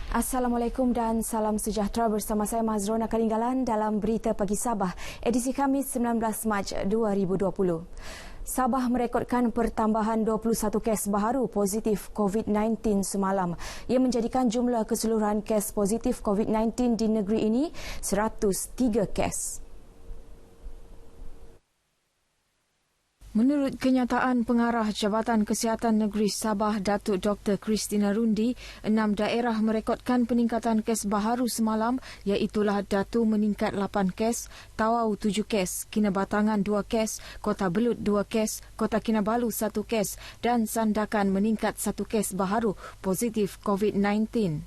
Assalamualaikum dan salam sejahtera, bersama saya Mazrona Kalinggalan dalam Berita Pagi Sabah, edisi Khamis 19 Mac 2020. Sabah merekodkan pertambahan 21 kes baharu positif COVID-19 semalam. Ia menjadikan jumlah keseluruhan kes positif COVID-19 di negeri ini 103 kes. Menurut kenyataan Pengarah Jabatan Kesihatan Negeri Sabah, Datuk Dr. Christina Rundi, 6 daerah merekodkan peningkatan kes baharu semalam, iaitulah Datu meningkat 8 kes, Tawau 7 kes, Kinabatangan 2 kes, Kota Belud 2 kes, Kota Kinabalu 1 kes dan Sandakan meningkat 1 kes baharu positif COVID-19.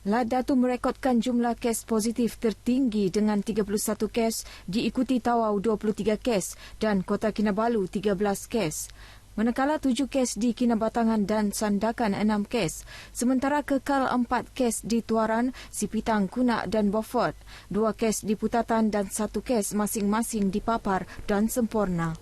Lat Datu merekodkan jumlah kes positif tertinggi dengan 31 kes, diikuti Tawau 23 kes dan Kota Kinabalu 13 kes. Manakala 7 kes di Kinabatangan dan Sandakan 6 kes. Sementara kekal 4 kes di Tuaran, Sipitang, Kunak dan Beaufort, 2 kes di Putatan dan 1 kes masing-masing di Papar dan Semporna.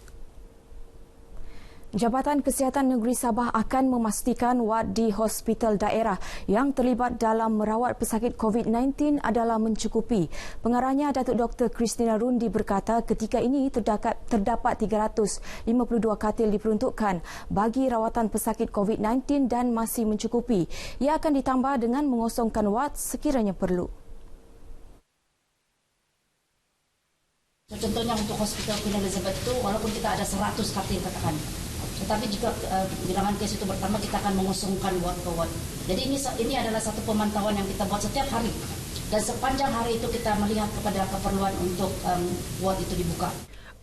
Jabatan Kesihatan Negeri Sabah akan memastikan wad di hospital daerah yang terlibat dalam merawat pesakit COVID-19 adalah mencukupi. Pengarahnya Datuk Dr. Christina Rundi berkata ketika ini terdapat 352 katil diperuntukkan bagi rawatan pesakit COVID-19 dan masih mencukupi. Ia akan ditambah dengan mengosongkan wad sekiranya perlu. Contohnya untuk hospital Queen Elizabeth itu walaupun kita ada 100 katil katakan, tetapi jika bilangan kes itu bertambah kita akan mengosongkan ward ke ward. Jadi ini adalah satu pemantauan yang kita buat setiap hari dan sepanjang hari itu kita melihat kepada keperluan untuk ward itu dibuka.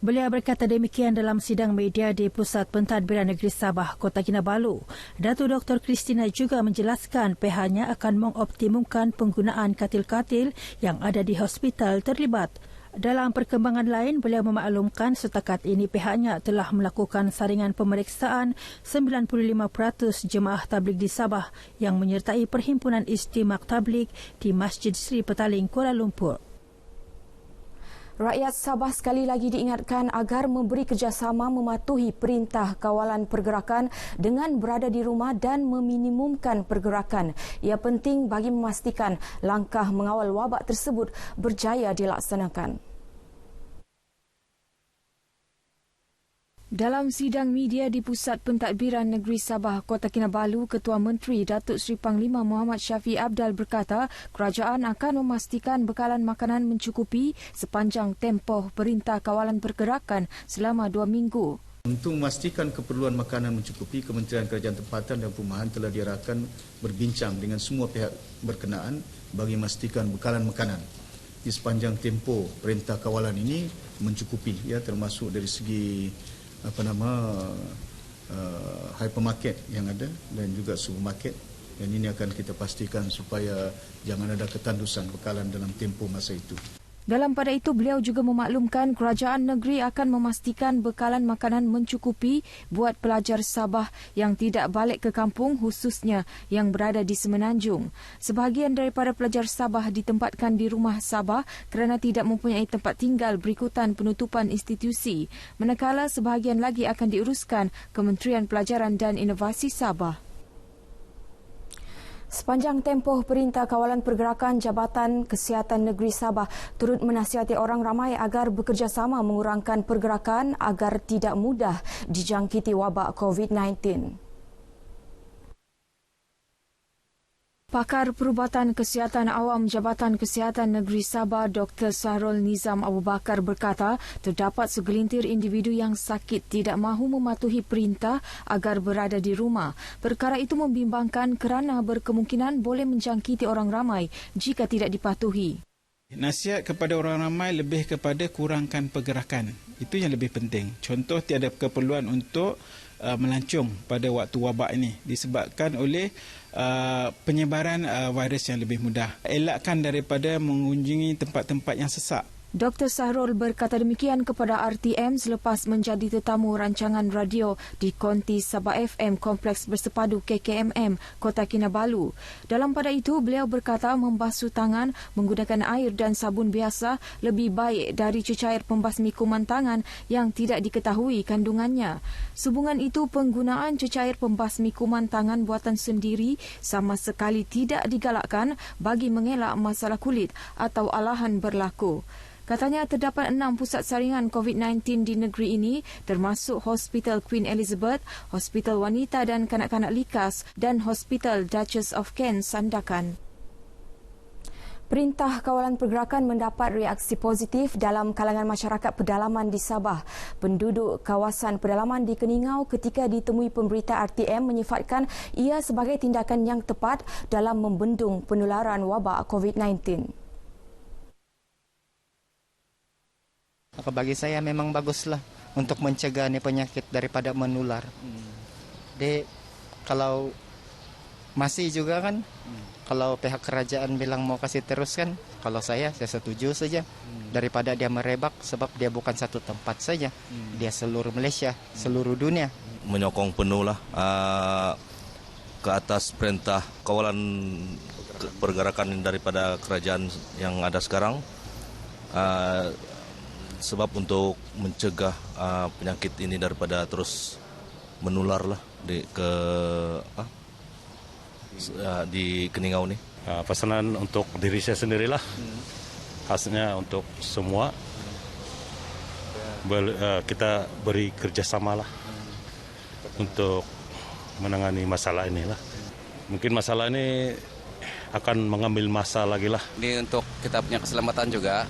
Beliau berkata demikian dalam sidang media di Pusat Pentadbiran Negeri Sabah, Kota Kinabalu. Datuk Dr. Christina juga menjelaskan pihaknya akan mengoptimumkan penggunaan katil-katil yang ada di hospital terlibat. Dalam perkembangan lain, beliau memaklumkan setakat ini pihaknya telah melakukan saringan pemeriksaan 95% jemaah tabligh di Sabah yang menyertai Perhimpunan Istimak Tabligh di Masjid Sri Petaling, Kuala Lumpur. Rakyat Sabah sekali lagi diingatkan agar memberi kerjasama mematuhi perintah kawalan pergerakan dengan berada di rumah dan meminimumkan pergerakan. Ia penting bagi memastikan langkah mengawal wabak tersebut berjaya dilaksanakan. Dalam sidang media di Pusat Pentadbiran Negeri Sabah, Kota Kinabalu, Ketua Menteri Datuk Seri Panglima Muhammad Syafiq Abdal berkata kerajaan akan memastikan bekalan makanan mencukupi sepanjang tempoh Perintah Kawalan Pergerakan selama 2 minggu. Untuk memastikan keperluan makanan mencukupi, Kementerian Kerajaan Tempatan dan Perumahan telah diarahkan berbincang dengan semua pihak berkenaan bagi memastikan bekalan makanan di sepanjang tempoh Perintah Kawalan ini mencukupi, ya, termasuk dari segi hypermarket yang ada dan juga supermarket, dan ini akan kita pastikan supaya jangan ada ketandusan bekalan dalam tempoh masa itu. Dalam pada itu, beliau juga memaklumkan kerajaan negeri akan memastikan bekalan makanan mencukupi buat pelajar Sabah yang tidak balik ke kampung, khususnya yang berada di Semenanjung. Sebahagian daripada pelajar Sabah ditempatkan di rumah Sabah kerana tidak mempunyai tempat tinggal berikutan penutupan institusi. Manakala sebahagian lagi akan diuruskan Kementerian Pelajaran dan Inovasi Sabah. Sepanjang tempoh Perintah Kawalan Pergerakan, Jabatan Kesihatan Negeri Sabah turut menasihati orang ramai agar bekerjasama mengurangkan pergerakan agar tidak mudah dijangkiti wabak COVID-19. Pakar Perubatan Kesihatan Awam Jabatan Kesihatan Negeri Sabah Dr. Sahrul Nizam Abu Bakar berkata terdapat segelintir individu yang sakit tidak mahu mematuhi perintah agar berada di rumah. Perkara itu membimbangkan kerana berkemungkinan boleh menjangkiti orang ramai jika tidak dipatuhi. Nasihat kepada orang ramai lebih kepada kurangkan pergerakan. Itu yang lebih penting. Contoh, tiada keperluan untuk melancong pada waktu wabak ini disebabkan oleh penyebaran virus yang lebih mudah. Elakkan daripada mengunjungi tempat-tempat yang sesak. Dr. Sahrul berkata demikian kepada RTM selepas menjadi tetamu rancangan radio di Konti Sabah FM Kompleks Bersepadu KKMM, Kota Kinabalu. Dalam pada itu, beliau berkata membasuh tangan menggunakan air dan sabun biasa lebih baik dari cecair pembasmi kuman tangan yang tidak diketahui kandungannya. Sehubungan itu, penggunaan cecair pembasmi kuman tangan buatan sendiri sama sekali tidak digalakkan bagi mengelak masalah kulit atau alahan berlaku. Katanya terdapat 6 pusat saringan COVID-19 di negeri ini termasuk Hospital Queen Elizabeth, Hospital Wanita dan Kanak-Kanak Likas dan Hospital Duchess of Kent Sandakan. Perintah Kawalan Pergerakan mendapat reaksi positif dalam kalangan masyarakat pedalaman di Sabah. Penduduk kawasan pedalaman di Keningau ketika ditemui pemberita RTM menyifatkan ia sebagai tindakan yang tepat dalam membendung penularan wabak COVID-19. Bagi saya memang baguslah untuk mencegah ni penyakit daripada menular. Kalau masih juga kan, kalau pihak kerajaan bilang mau kasih terus kan, kalau saya setuju saja daripada dia merebak sebab dia bukan satu tempat saja, dia seluruh Malaysia, seluruh dunia. Menyokong penuhlah ke atas perintah kawalan pergerakan daripada kerajaan yang ada sekarang. Sebab untuk mencegah penyakit ini daripada terus menular lah di Keningau ni. Pesanan untuk diri saya sendirilah, khasnya untuk semua. Kita beri kerjasama lah untuk menangani masalah inilah. Mungkin masalah ini akan mengambil masa lagi lah. Ini untuk kita punya keselamatan juga.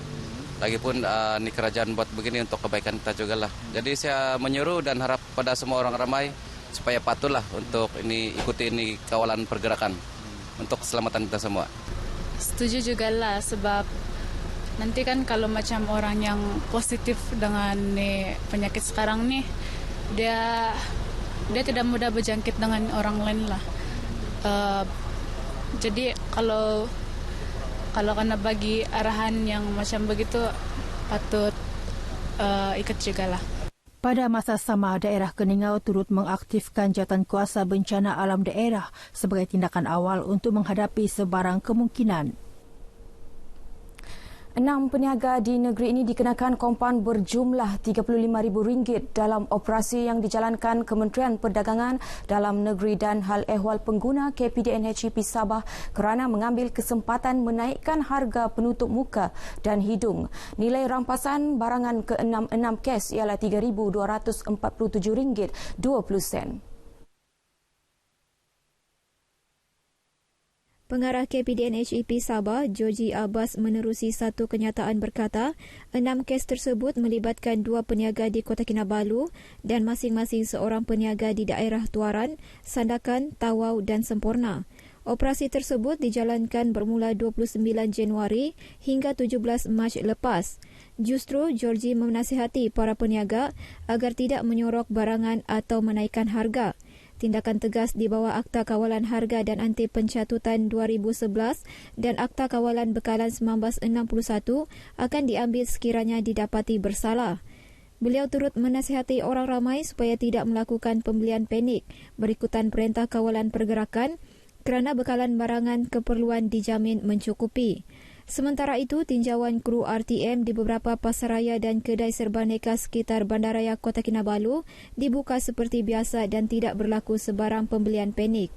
Lagipun ini kerajaan buat begini untuk kebaikan kita juga lah. Jadi saya menyeru dan harap pada semua orang ramai supaya patuhlah untuk ikuti ini kawalan pergerakan untuk keselamatan kita semua. Setuju juga lah sebab nanti kan kalau macam orang yang positif dengan penyakit sekarang nih, dia tidak mudah berjangkit dengan orang lain lah. Jadi kalau kena bagi arahan yang macam begitu, patut ikut juga lah. Pada masa sama, daerah Keningau turut mengaktifkan jawatan kuasa bencana alam daerah sebagai tindakan awal untuk menghadapi sebarang kemungkinan. 6 peniaga di negeri ini dikenakan kompaun berjumlah RM35,000 dalam operasi yang dijalankan Kementerian Perdagangan Dalam Negeri dan Hal Ehwal Pengguna KPDNHEP Sabah kerana mengambil kesempatan menaikkan harga penutup muka dan hidung. Nilai rampasan barangan ke-6 kes ialah RM3,247.20. Pengarah KPDNHEP Sabah, Joji Abbas menerusi satu kenyataan berkata, 6 kes tersebut melibatkan 2 peniaga di Kota Kinabalu dan masing-masing seorang peniaga di daerah Tuaran, Sandakan, Tawau dan Semporna. Operasi tersebut dijalankan bermula 29 Januari hingga 17 Mac lepas. Justru, Georgie menasihati para peniaga agar tidak menyorok barangan atau menaikkan harga. Tindakan tegas di bawah Akta Kawalan Harga dan Anti Pencatutan 2011 dan Akta Kawalan Bekalan 1961 akan diambil sekiranya didapati bersalah. Beliau turut menasihati orang ramai supaya tidak melakukan pembelian panik berikutan Perintah Kawalan Pergerakan kerana bekalan barangan keperluan dijamin mencukupi. Sementara itu, tinjauan kru RTM di beberapa pasaraya dan kedai serbaneka sekitar Bandaraya Kota Kinabalu dibuka seperti biasa dan tidak berlaku sebarang pembelian panik.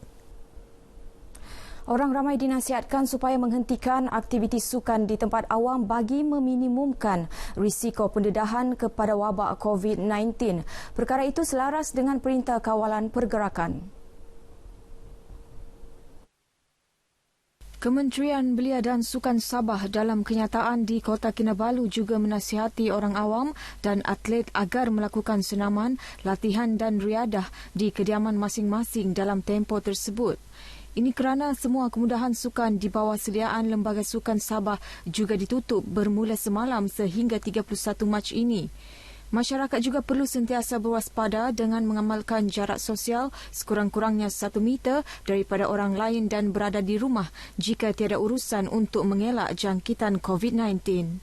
Orang ramai dinasihatkan supaya menghentikan aktiviti sukan di tempat awam bagi meminimumkan risiko pendedahan kepada wabak COVID-19. Perkara itu selaras dengan Perintah Kawalan Pergerakan. Kementerian Belia dan Sukan Sabah dalam kenyataan di Kota Kinabalu juga menasihati orang awam dan atlet agar melakukan senaman, latihan dan riadah di kediaman masing-masing dalam tempoh tersebut. Ini kerana semua kemudahan sukan di bawah sediaan Lembaga Sukan Sabah juga ditutup bermula semalam sehingga 31 Mac ini. Masyarakat juga perlu sentiasa berwaspada dengan mengamalkan jarak sosial sekurang-kurangnya 1 meter daripada orang lain dan berada di rumah jika tiada urusan untuk mengelak jangkitan COVID-19.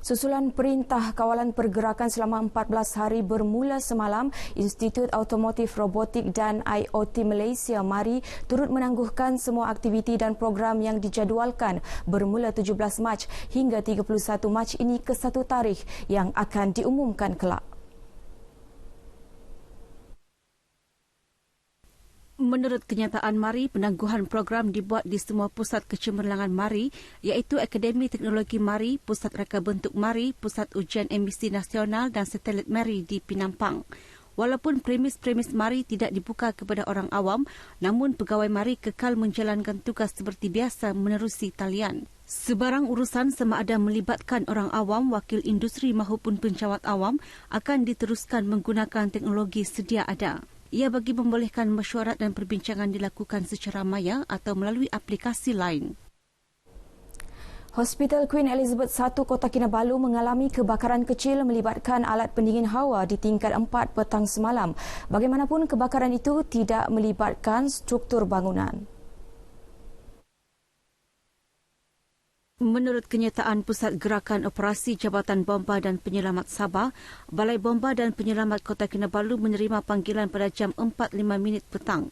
Susulan Perintah Kawalan Pergerakan selama 14 hari bermula semalam, Institut Automotif Robotik dan IoT Malaysia MARI turut menangguhkan semua aktiviti dan program yang dijadualkan bermula 17 Mac hingga 31 Mac ini ke satu tarikh yang akan diumumkan kelak. Menurut kenyataan MARI, penangguhan program dibuat di semua pusat kecemerlangan MARI iaitu Akademi Teknologi MARI, Pusat Reka Bentuk MARI, Pusat Ujian Emisi Nasional dan Satelit MARI di Penampang. Walaupun premis-premis MARI tidak dibuka kepada orang awam, namun pegawai MARI kekal menjalankan tugas seperti biasa menerusi talian. Sebarang urusan sama ada melibatkan orang awam, wakil industri maupun pencawat awam akan diteruskan menggunakan teknologi sedia ada. Ia bagi membolehkan mesyuarat dan perbincangan dilakukan secara maya atau melalui aplikasi lain. Hospital Queen Elizabeth I Kota Kinabalu mengalami kebakaran kecil melibatkan alat pendingin hawa di tingkat 4 petang semalam. Bagaimanapun, kebakaran itu tidak melibatkan struktur bangunan. Menurut kenyataan Pusat Gerakan Operasi Jabatan Bomba dan Penyelamat Sabah, Balai Bomba dan Penyelamat Kota Kinabalu menerima panggilan pada jam 4.05 petang.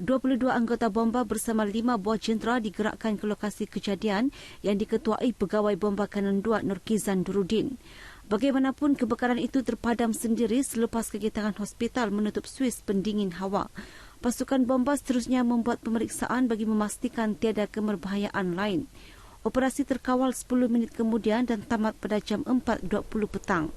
22 anggota bomba bersama 5 buah jentera digerakkan ke lokasi kejadian yang diketuai Pegawai Bomba Kanan 2 Nurkizan Durudin. Bagaimanapun, kebakaran itu terpadam sendiri selepas kegiatan hospital menutup suis pendingin hawa. Pasukan bomba seterusnya membuat pemeriksaan bagi memastikan tiada kemerbahayaan lain. Operasi terkawal 10 minit kemudian dan tamat pada jam 4.20 petang.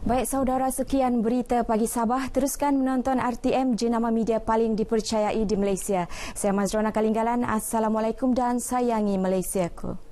Baik saudara, sekian berita pagi Sabah. Teruskan menonton RTM, jenama media paling dipercayai di Malaysia. Saya Mazrona Kalinggalan. Assalamualaikum dan sayangi Malaysiaku.